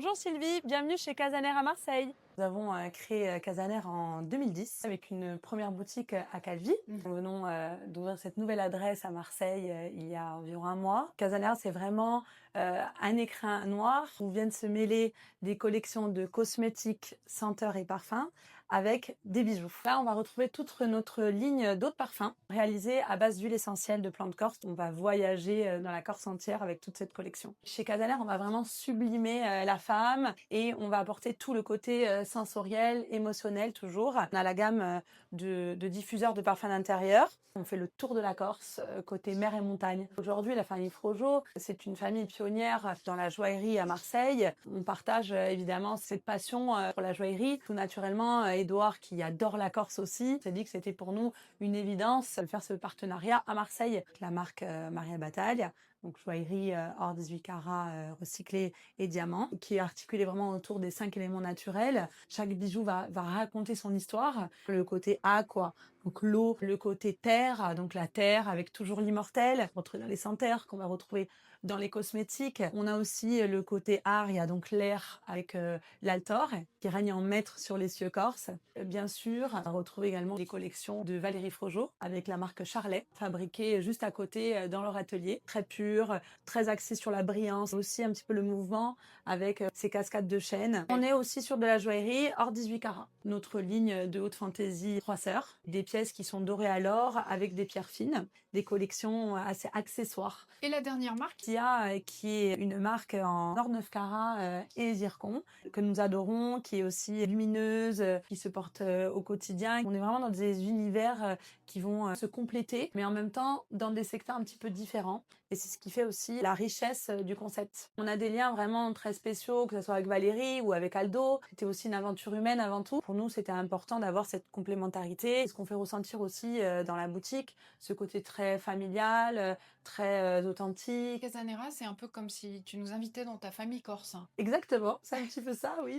Bonjour Sylvie, bienvenue chez Casaner à Marseille. Nous avons créé Casaner en 2010 avec une première boutique à Calvi. Nous venons d'ouvrir cette nouvelle adresse à Marseille il y a environ un mois. Casaner, c'est vraiment un écrin noir où viennent se mêler des collections de cosmétiques, senteurs et parfums avec des bijoux. Là, on va retrouver toute notre ligne d'eau de parfum réalisée à base d'huile essentielle de plantes corse. On va voyager dans la Corse entière avec toute cette collection. Chez Casaner, on va vraiment sublimer la femme et on va apporter tout le côté sensoriel, émotionnel toujours. On a la gamme de diffuseurs de parfums d'intérieur. On fait le tour de la Corse, côté mer et montagne. Aujourd'hui, la famille Frogeau, c'est une famille pionnière dans la joaillerie à Marseille. On partage évidemment cette passion pour la joaillerie. Tout naturellement, Édouard, qui adore la Corse aussi, s'est dit que c'était pour nous une évidence de faire ce partenariat à Marseille avec la marque Maria Bataille. Donc joaillerie hors 18 carats recyclés et diamants, qui est articulée vraiment autour des 5 éléments naturels. Chaque bijou va raconter son histoire. Le côté aqua, donc l'eau, le côté terre, donc la terre avec toujours l'immortel, retrouvé dans les senteurs qu'on va retrouver dans les cosmétiques. On a aussi le côté art, il y a donc l'air avec l'Altor qui règne en maître sur les cieux corses. Bien sûr, on va retrouver également les collections de Valérie Frogeau avec la marque Charlet, fabriquée juste à côté dans leur atelier. Très pur, très axé sur la brillance, aussi un petit peu le mouvement avec ces cascades de chêne. On est aussi sur de la joaillerie hors 18 carats. Notre ligne de haute fantaisie 3 sœurs, des pièces qui sont dorées à l'or avec des pierres fines, des collections assez accessoires. Et la dernière marque? Tia, qui est une marque en or 9 carats et zircon, que nous adorons, qui est aussi lumineuse, qui se porte au quotidien. On est vraiment dans des univers qui vont se compléter, mais en même temps dans des secteurs un petit peu différents. Et c'est ce qui fait aussi la richesse du concept. On a des liens vraiment très spéciaux, que ce soit avec Valérie ou avec Aldo. C'était aussi une aventure humaine avant tout. Pour nous, c'était important d'avoir cette complémentarité. Ce qu'on fait ressentir aussi dans la boutique, ce côté très familial, très authentique. Casanera, c'est un peu comme si tu nous invitais dans ta famille corse. Exactement, c'est un petit peu ça, oui.